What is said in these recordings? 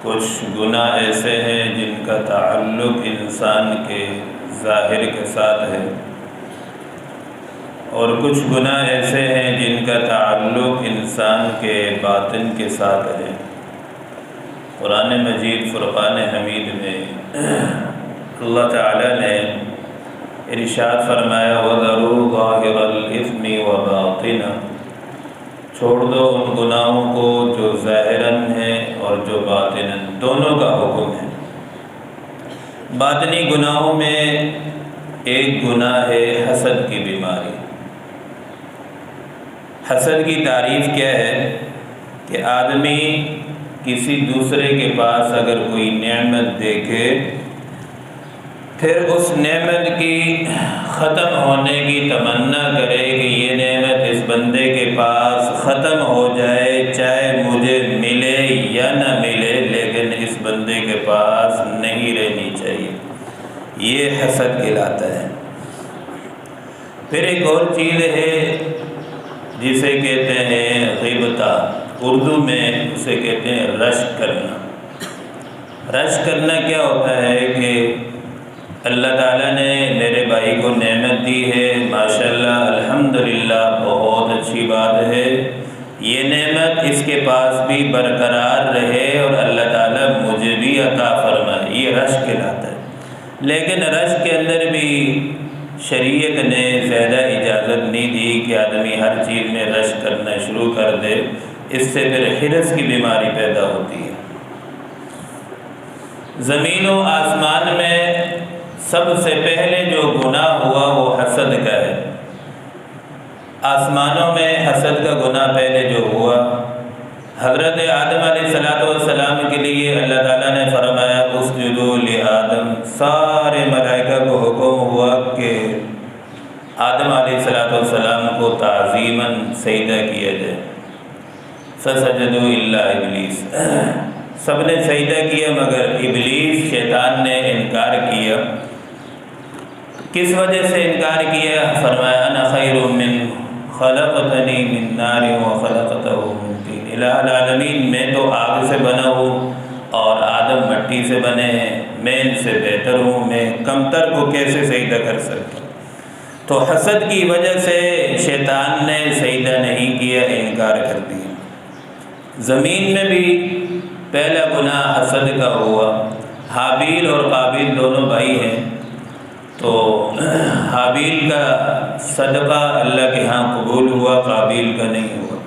کچھ گناہ ایسے ہیں جن کا تعلق انسان کے ظاہر کے ساتھ ہے، اور کچھ گناہ ایسے ہیں جن کا تعلق انسان کے باطن کے ساتھ ہے۔ قرآن مجید فرقان حمید میں اللہ تعالیٰ نے ارشاد فرمایا وَذَرُوا ظَاهِرَ الْإِثْمِ وَبَاطِنَهُ، چھوڑ دو ان گناہوں کو جو ظاہراً ہیں اور جو باطناً، دونوں کا حکم ہے۔ باطنی گناہوں میں ایک گناہ ہے حسد کی بیماری۔ حسد کی تعریف کیا ہے کہ آدمی کسی دوسرے کے پاس اگر کوئی نعمت دیکھے، پھر اس نعمت کی ختم ہونے کی تمنا کرے کہ یہ نعمت اس بندے کے پاس ختم ہو جائے، چاہے مجھے ملے یا نہ ملے، لیکن اس بندے کے پاس نہیں رہنی چاہیے۔ یہ حسد کہلاتا ہے۔ پھر ایک اور چیز ہے جسے کہتے ہیں غیبتہ، اردو میں اسے کہتے ہیں رشک کرنا۔ رشک کرنا کیا ہوتا ہے کہ اللہ تعالیٰ نے میرے بھائی کو نعمت دی ہے، ماشاءاللہ الحمدللہ، بہت اچھی بات ہے، یہ نعمت اس کے پاس بھی برقرار رہے اور اللہ تعالیٰ مجھے بھی عطا فرمائے، یہ رشک کہلاتا ہے۔ لیکن رشک کے اندر بھی شریعت نے زیادہ اجازت نہیں دی کہ آدمی ہر چیز میں رشک کرنا شروع کر دے، اس سے پھر حرص کی بیماری پیدا ہوتی ہے۔ زمین و آسمان میں سب سے پہلے جو گناہ ہوا وہ حسد کا ہے۔ آسمانوں میں حسد کا گناہ پہلے جو ہوا، حضرت آدم علیہ السلام کے لیے اللہ تعالیٰ نے فرمایا اسجدوا لآدم، سارے ملائکہ کو حکم ہوا کہ آدم علیہ السلام کو تعظیماً سجدہ کیا جائے۔ فسجدوا الا ابلیس، سب نے سجدہ کیا مگر ابلیس شیطان نے انکار کیا۔ کس وجہ سے انکار کیا؟ فرمایا انا خیر من خلقتنی من نار وخلقتہ من طین، الہ العالمین، میں تو آگ سے بنا ہوں اور آدم مٹی سے بنے ہیں، میں ان سے بہتر ہوں، میں کمتر کو کیسے سجدہ کر سکتا؟ تو حسد کی وجہ سے شیطان نے سجدہ نہیں کیا، انکار کر دیا۔ زمین میں بھی پہلا گناہ حسد کا ہوا۔ حابیل اور قابیل دونوں بھائی ہیں، تو حابیل کا صدقہ اللہ کے ہاں قبول ہوا، قابیل کا نہیں ہوا۔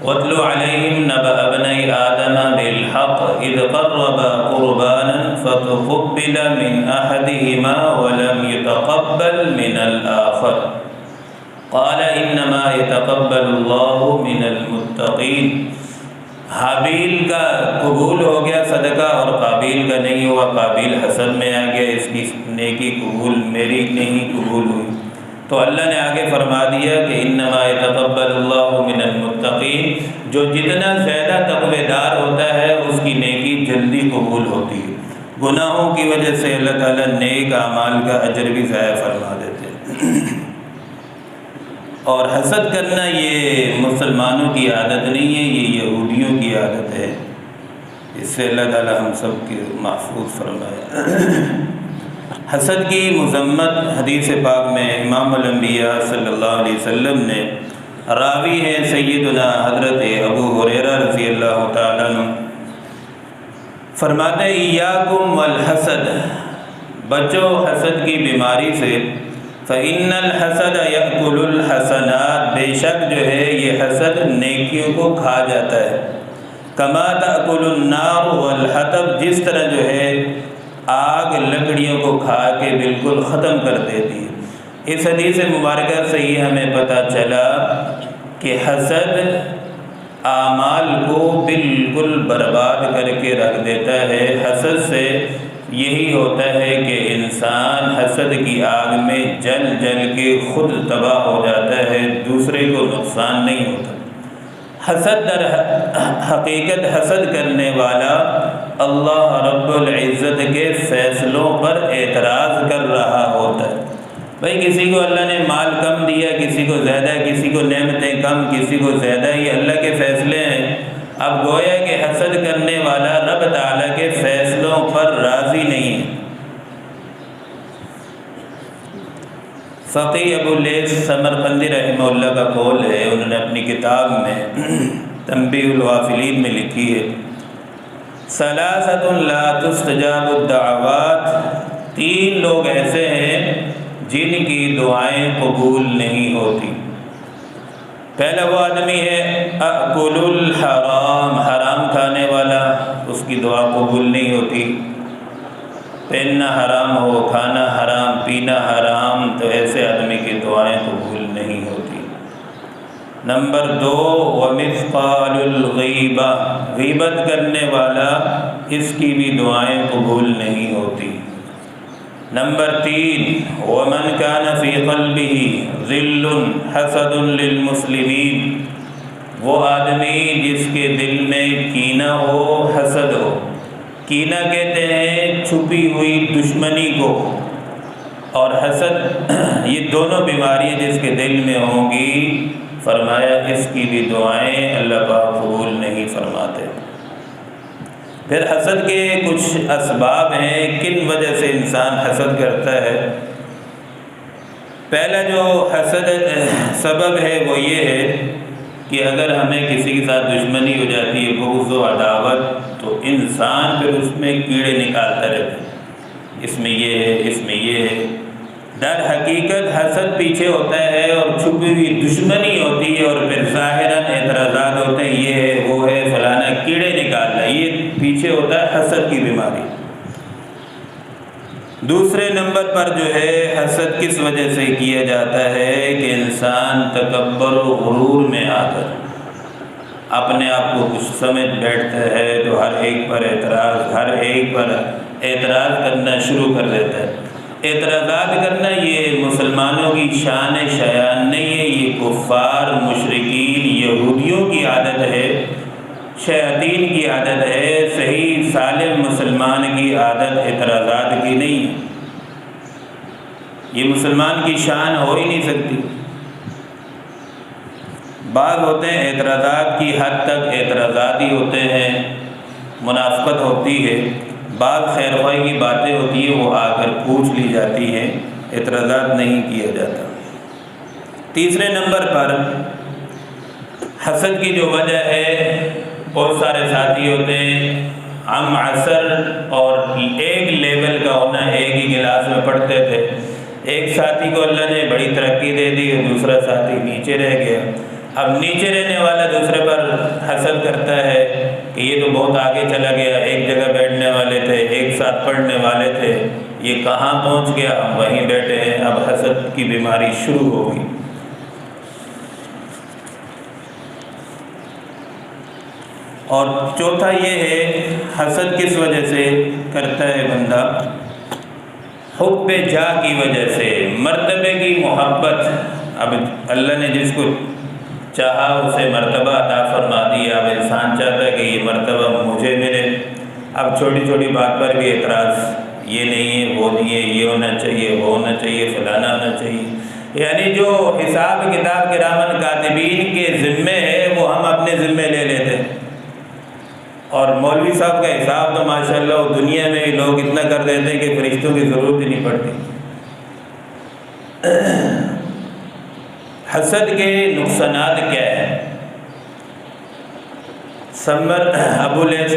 وَاتْلُ عَلَيْهِمْ نَبَأَ ابْنَيْ آدَمَ بِالْحَقِّ إِذْ قَرَّبَا قُرْبَانًا فَتُقُبِّلَ مِنْ أَحَدِهِمَا وَلَمْ يُتَقَبَّلْ مِنَ الْآخَرِ قَالَ إِنَّمَا يَتَقَبَّلُ اللَّهُ مِنَ الْمُتَّقِينَ۔ حابیل کا قبول ہو گیا صدقہ اور قابیل کا نہیں ہوا۔ قابیل حسد میں آ گیا، اس کی نیکی قبول، میری نہیں قبول ہوئی، تو اللہ نے آگے فرما دیا کہ انما یتقبل اللہ من المتقین، جو جتنا زیادہ تقوی دار ہوتا ہے اس کی نیکی جلدی قبول ہوتی ہے۔ گناہوں کی وجہ سے اللہ تعالیٰ نیک اعمال کا اجر بھی ضائع فرما دیتے ہیں۔ اور حسد کرنا یہ مسلمانوں کی عادت نہیں ہے، یہ یہودیوں کی عادت ہے، اس سے اللہ تعالیٰ ہم سب کے محفوظ فرمائے۔ حسد کی مذمت حدیث پاک میں امام الانبیاء صلی اللہ علیہ وسلم نے، راوی ہیں سیدنا حضرت ابو ہریرہ رضی اللہ تعالیٰ عنہ، فرماتے ہیں ایاکم والحسد، بچو حسد کی بیماری سے، فَإِنَّ الْحَسَدَ يَأْكُلُ الْحَسَنَاتِ، بے شک جو ہے یہ حسد نیکیوں کو کھا جاتا ہے، كَمَا تَأْكُلُ النَّارُ وَالْحَطَبُ، جس طرح جو ہے آگ لکڑیوں کو کھا کے بالکل ختم کر دیتی ہے۔ اس حدیث مبارکہ سے یہ ہمیں پتہ چلا کہ حسد اعمال کو بالکل برباد کر کے رکھ دیتا ہے۔ حسد سے یہی ہوتا ہے کہ انسان حسد کی آگ میں جل جل کے خود تباہ ہو جاتا ہے، دوسرے کو نقصان نہیں ہوتا۔ حسد در حقیقت حسد کرنے والا اللہ رب العزت کے فیصلوں پر اعتراض کر رہا ہوتا ہے۔ بھائی کسی کو اللہ نے مال کم دیا، کسی کو زیادہ، کسی کو نعمتیں کم، کسی کو زیادہ، یہ اللہ کے فیصلے ہیں۔ اب گویا کہ حسد کرنے والا رب تعالیٰ کے فیصلوں پر راضی نہیں ہے۔ فقی ابو لیث سمرقندی رحمہ اللہ کا قول ہے، انہوں نے اپنی کتاب میں تنبیہ الغافلین میں لکھی ہے، ثلاثۃ لا تستجاب الدعوات، 3 لوگ ایسے ہیں جن کی دعائیں قبول نہیں ہوتی۔ پہلا وہ آدمی ہے اکل الحرام، حرام کھانے والا، اس کی دعا قبول نہیں ہوتی۔ پہننا حرام ہو، کھانا حرام، پینا حرام، تو ایسے آدمی کی دعائیں قبول نہیں ہوتی۔ نمبر 2 ومثقال الغیبہ، غیبت کرنے والا، اس کی بھی دعائیں قبول نہیں ہوتی۔ نمبر 3 ومن کان فی قلبہ غل حسد للمسلمین، وہ آدمی جس کے دل میں کینہ ہو، حسد ہو۔ کینہ کہتے ہیں چھپی ہوئی دشمنی کو، اور حسد یہ دونوں بیماریاں جس کے دل میں ہوں گی، فرمایا اس کی بھی دعائیں اللہ پاک قبول نہیں فرماتے۔ پھر حسد کے کچھ اسباب ہیں، کن وجہ سے انسان حسد کرتا ہے۔ پہلا جو حسد سبب ہے وہ یہ ہے کہ اگر ہمیں کسی کے ساتھ دشمنی ہو جاتی ہے، بغض و عداوت، تو انسان پھر اس میں کیڑے نکالتا رہتا ہے، اس میں یہ ہے، اس میں یہ ہے۔ در حقیقت حسد پیچھے ہوتا ہے اور چھپی ہوئی دشمنی ہوتی ہے، اور پھر ظاہراً اعتراضات ہوتے ہیں، یہ ہے، وہ ہے، فلانا، کیڑے نکالنا، یہ پیچھے ہوتا ہے حسد کی بیماری۔ دوسرے نمبر پر جو ہے حسد کس وجہ سے کیا جاتا ہے کہ انسان تکبر و غرور میں آ کر اپنے آپ کو کچھ سمجھ بیٹھتا ہے، تو ہر ایک پر اعتراض کرنا شروع کر دیتا ہے۔ اعتراضات کرنا یہ مسلمانوں کی شان شایان نہیں ہے، یہ کفار، مشرکین، یہودیوں کی عادت ہے، شیاطین کی عادت ہے۔ صحیح سالم مسلمان کی عادت اعتراضات کی نہیں ہے، یہ مسلمان کی شان ہو ہی نہیں سکتی۔ بعض ہوتے ہیں اعتراضات کی حد تک اعتراضات ہی ہوتے ہیں، منافقت ہوتی ہے۔ بعض خیر خواہی کی باتیں ہوتی ہیں، وہ آ کر پوچھ لی جاتی ہیں، اعتراضات نہیں کیا جاتا۔ تیسرے نمبر پر حسد کی جو وجہ ہے، بہت سارے ساتھی ہوتے ہیں ہم عصر اور ایک لیول کا ہونا، ایک ہی کلاس میں پڑھتے تھے، ایک ساتھی کو اللہ نے بڑی ترقی دے دی اور دوسرا ساتھی نیچے رہ گیا۔ اب نیچے رہنے والا دوسرے پر حسد کرتا ہے کہ یہ تو بہت آگے چلا گیا، ایک جگہ بیٹھنے والے تھے، ایک ساتھ پڑھنے والے تھے، یہ کہاں پہنچ گیا، ہم وہیں بیٹھے ہیں۔ اب حسد کی بیماری شروع ہو گئی۔ اور چوتھا یہ ہے حسد کس وجہ سے کرتا ہے بندہ، حب جاہ کی وجہ سے، مرتبے کی محبت۔ اب اللہ نے جس کو چاہا اسے مرتبہ عطا فرما دیا، اب انسان چاہتا ہے کہ یہ مرتبہ مجھے ملے۔ اب چھوٹی چھوٹی بات پر بھی اعتراض، یہ نہیں ہے، وہ نہیں ہے، یہ ہونا چاہیے، وہ ہونا چاہیے، فلانا ہونا چاہیے۔ یعنی جو حساب کتاب کرامن کاتبین کے ذمے ہے وہ ہم اپنے ذمے لے لیتے ہیں، اور مولوی صاحب کا حساب تو ماشاءاللہ دنیا میں بھی لوگ اتنا کر دیتے ہیں کہ فرشتوں کی ضرورت ہی نہیں پڑتی۔ حسد کے نقصانات کیا ہیں؟ ابو لیث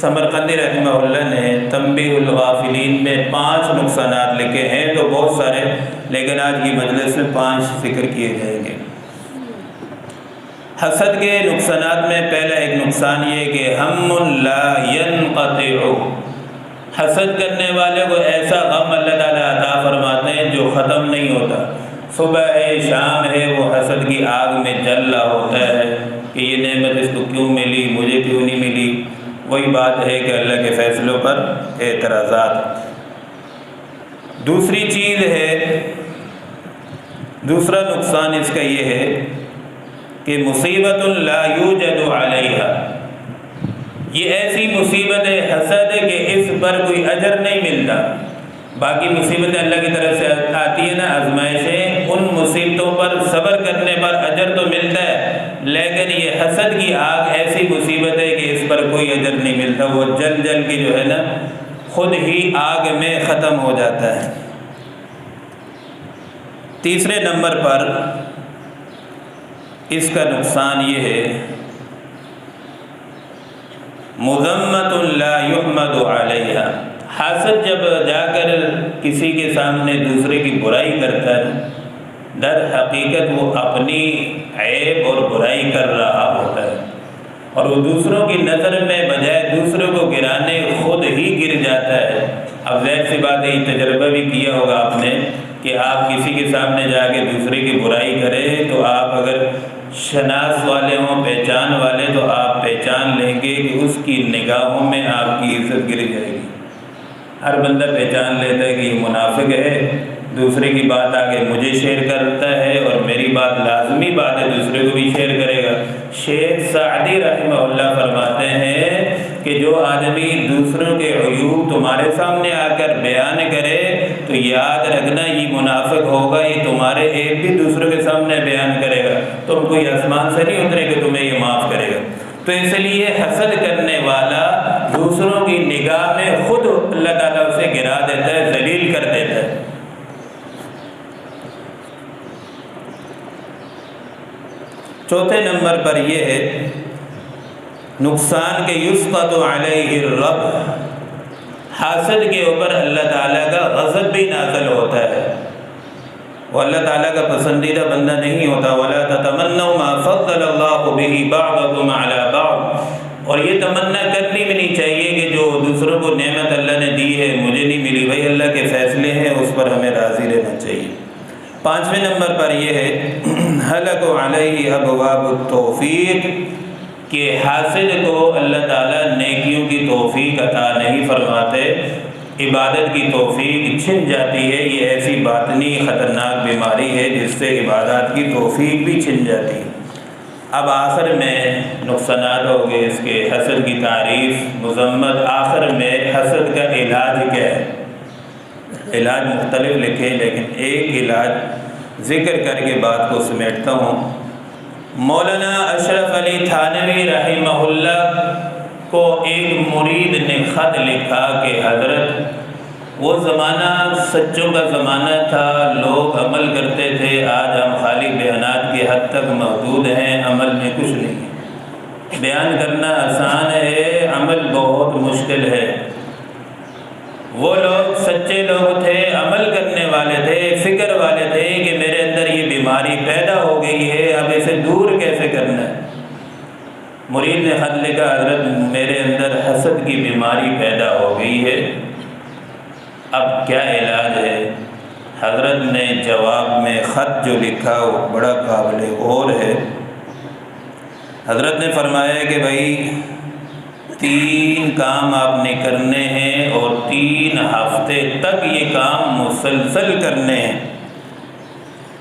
سمرقندی رحمہ اللہ نے تنبیہ الغافلین میں 5 نقصانات لکھے ہیں، تو بہت سارے، لیکن آج کی مجلس میں 5 ذکر کیے جائیں گے۔ حسد کے نقصانات میں پہلا ایک نقصان یہ کہ ہم لا ينقطع، حسد کرنے والے کو ایسا غم اللہ تعالیٰ عطا فرماتے ہیں جو ختم نہیں ہوتا۔ صبح ہے، شام ہے، وہ حسد کی آگ میں جل رہا ہوتا ہے کہ یہ نعمت اس کو کیوں ملی، مجھے کیوں نہیں ملی۔ وہی بات ہے کہ اللہ کے فیصلوں پر اعتراضات۔ دوسری چیز ہے، دوسرا نقصان اس کا یہ ہے کہ مصیبت لا یوجد علیہا، یہ ایسی مصیبت ہے حسد ہے کہ اس پر کوئی اجر نہیں ملتا۔ باقی مصیبتیں اللہ کی طرف سے آتی ہیں نا، آزمائشیں، ان مصیبتوں پر صبر کرنے پر اجر تو ملتا ہے، لیکن یہ حسد کی آگ ایسی مصیبت ہے کہ اس پر کوئی اجر نہیں ملتا، وہ جل جل کے جو ہے نا خود ہی آگ میں ختم ہو جاتا ہے۔ تیسرے نمبر پر اس کا نقصان یہ ہے، مذمت لا یحمد علیہا، حاسد جب جا کر کسی کے سامنے دوسرے کی برائی کرتا ہے، در حقیقت وہ اپنی عیب اور برائی کر رہا ہوتا ہے، اور وہ دوسروں کی نظر میں بجائے دوسروں کو گرانے خود ہی گر جاتا ہے۔ اب ظاہر سی بات ہے، یہ تجربہ بھی کیا ہوگا آپ نے کہ آپ کسی کے سامنے جا کے دوسرے کی برائی کریں تو آپ اگر شناس والے ہوں، پہچان والے، تو آپ پہچان لیں گے کہ اس کی نگاہوں میں آپ کی عزت گر جائے گی۔ ہر بندہ پہچان لیتا ہے کہ یہ منافق ہے، دوسرے کی بات آگے مجھے شیئر کرتا ہے، اور میری بات لازمی بات ہے دوسرے کو بھی شیئر کرے گا۔ شیخ سعدی رحمہ اللہ فرماتے ہیں کہ جو آدمی دوسروں کے عیوب تمہارے سامنے آ کر بیان کرے تو یاد رکھنا یہ منافق ہوگا، یہ تمہارے عیب بھی دوسروں کے سامنے بیان کرے گا، تم کوئی آسمان سے نہیں اترے کہ تمہیں یہ معاف کرے گا۔ تو اس لیے حسد کرنے والا دوسروں کی نگاہ میں خود اللہ تعالیٰ اسے گرا دیتا ہے، ذلیل کر دیتا ہے۔ چوتھے نمبر پر یہ ہے نقصان کہ یسقط علیہ الرب، حاسد کے اوپر اللہ تعالیٰ کا غضب بھی نازل ہوتا ہے، وہ اللہ تعالیٰ کا پسندیدہ بندہ نہیں ہوتا۔ وَلَا تَتَمَنَّوْا مَا فَضَّلَ اللَّهُ بِهِ بَعْضَكُمْ عَلَى بَعْضٍ، اور یہ تمنا کرنی بھی نہیں چاہیے کہ جو دوسروں کو نعمت اللہ نے دی ہے مجھے نہیں ملی، بھائی اللہ کے فیصلے ہیں، اس پر ہمیں راضی رہنا چاہیے۔ پانچویں نمبر پر یہ ہے حلق علیہ ابواب التوفیق، کہ حاسد کو اللہ تعالیٰ نیکیوں کی توفیق عطا نہیں فرماتے، عبادت کی توفیق چھن جاتی ہے۔ یہ ایسی باطنی خطرناک بیماری ہے جس سے عبادات کی توفیق بھی چھن جاتی ہے۔ اب آخر میں نقصانات ہو گئے اس کے، حسد کی تعریف، مذمت، آخر میں حسد کا علاج کیا ہے؟ علاج مختلف لکھے، لیکن ایک علاج ذکر کر کے بات کو سمیٹتا ہوں۔ مولانا اشرف علی تھانوی رحمہ اللہ کو ایک مرید نے خط لکھا کہ حضرت وہ زمانہ سچوں کا زمانہ تھا، لوگ عمل کرتے تھے، آج ہم خالی بیانات کی حد تک محدود ہیں، عمل میں کچھ نہیں ہے۔ بیان کرنا آسان ہے، عمل بہت مشکل ہے۔ وہ لوگ سچے لوگ تھے، عمل کرنے والے تھے، فکر والے تھے کہ میرے اندر یہ بیماری پیدا ہو گئی ہے، اب اسے دور کیسے کرنا ہے۔ مرید نے خط لکھا، حضرت میرے اندر حسد کی بیماری پیدا ہو گئی ہے، اب کیا علاج ہے؟ حضرت نے جواب میں خط جو لکھا وہ بڑا قابل غور ہے۔ حضرت نے فرمایا کہ بھائی 3 کام آپ نے کرنے ہیں اور 3 ہفتے تک یہ کام مسلسل کرنے ہیں۔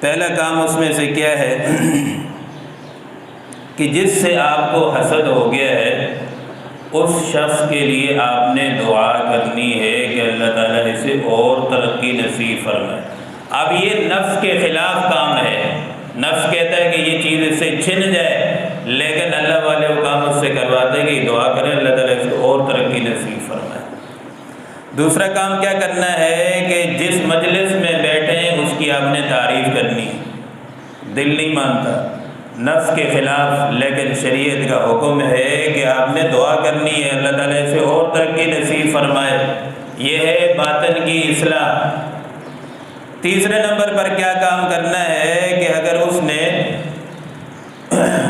پہلا کام اس میں سے کیا ہے کہ جس سے آپ کو حسد ہو گیا ہے اس شخص کے لیے آپ نے دعا کرنی ہے کہ اللہ تعالیٰ اسے اور ترقی نصیب فرمائے۔ اب یہ نفس کے خلاف کام ہے، نفس کہتا ہے کہ یہ چیز اس سے چھن جائے، لیکن اللہ والے وہ کام اس سے کرواتے ہیں کہ دعا کریں اللہ تعالیٰ اس کو اور ترقی نصیب فرمائے۔ دوسرا کام کیا کرنا ہے کہ جس مجلس میں بیٹھے ہیں اس کی آپ نے تعریف کرنی ہے۔ دل نہیں مانتا، نفس کے خلاف، لیکن شریعت کا حکم ہے کہ آپ نے دعا کرنی ہے اللہ تعالیٰ اسے اور ترقی نصیب فرمائے۔ یہ ہے باطن کی اصلاح۔ تیسرے نمبر پر کیا کام کرنا ہے کہ اگر اس نے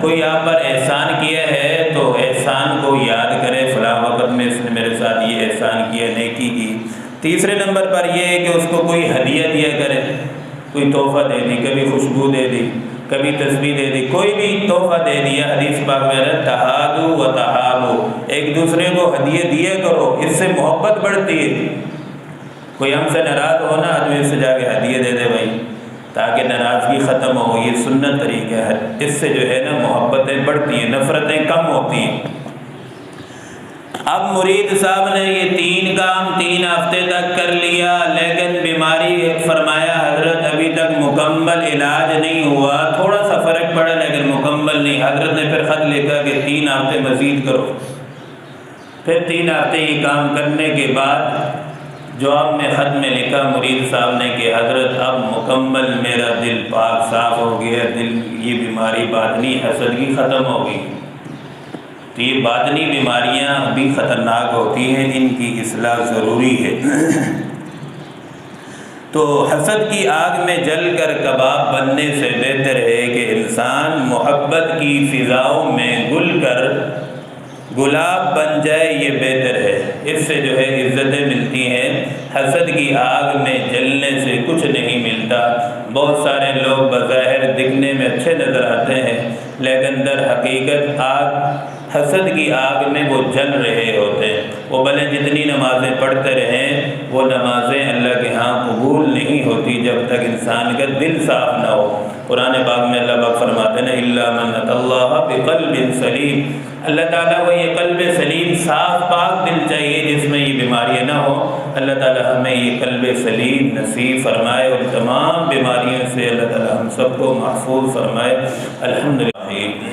کوئی آپ پر احسان کیا ہے تو احسان کو یاد کرے، فلاں وقت میں اس نے میرے ساتھ یہ احسان کیا، نیکی کی۔ تیسرے نمبر پر یہ ہے کہ اس کو کوئی ہدیہ دیا کرے، کوئی تحفہ دے دی، کبھی خوشبو دے دی، کبھی تسبیح دے دی، کوئی بھی تحفہ دے دیا۔ حدیث پاک میں ہے تہادو و تہابو، ایک دوسرے کو ہدیہ دیا کرو، اس سے محبت بڑھتی ہے۔ کوئی ہم سے ناراض ہو نا، آدمی اس سے جا کے ہدیہ دے دے بھائی، تاکہ ناراضگی ختم ہو۔ یہ سنت طریقہ ہے، اس سے جو ہے نا محبتیں بڑھتی ہیں، نفرتیں کم ہوتی ہیں۔ اب مرید صاحب نے یہ 3 کام 3 ہفتے تک کر لیا، لیکن بیماری فرمایا حضرت ابھی تک مکمل علاج نہیں ہوا، تھوڑا سا فرق پڑا لیکن مکمل نہیں۔ حضرت نے پھر خط لکھا کہ 3 ہفتے مزید کرو۔ پھر 3 ہفتے یہ کام کرنے کے بعد جواب میں خط میں لکھا مرید صاحب نے کہ حضرت اب مکمل میرا دل پاک صاف ہو گیا، دل یہ بیماری باطنی حسد کی ختم ہو گئی۔ تو یہ باطنی بیماریاں بھی خطرناک ہوتی ہیں، ان کی اصلاح ضروری ہے۔ تو حسد کی آگ میں جل کر کباب بننے سے بہتر ہے کہ انسان محبت کی فضاؤں میں گل کر گلاب بن جائے، یہ بہتر ہے۔ اس سے جو ہے عزتیں ملتی ہیں، حسد کی آگ میں جلنے سے کچھ نہیں ملتا۔ بہت سارے لوگ بظاہر دکھنے میں اچھے نظر آتے ہیں، لیکن در حقیقت حسد کی آگ میں وہ جل رہے ہوتے ہیں۔ وہ بھلے جتنی نمازیں پڑھتے رہیں، وہ نمازیں اللہ کے ہاں قبول نہیں ہوتی جب تک انسان کا دل صاف نہ ہو۔ قرآن پاک میں اللہ پاک فرماتے ہیں الا من اتى اللہ بقلب سلیم، اللہ تعالیٰ کو یہ قلب سلیم صاف پاک دل چاہیے جس میں یہ بیماریاں نہ ہو۔ اللہ تعالیٰ ہمیں یہ قلب سلیم نصیب فرمائے اور تمام بیماریوں سے اللہ تعالیٰ ہم سب کو محفوظ فرمائے۔ الحمدللہ۔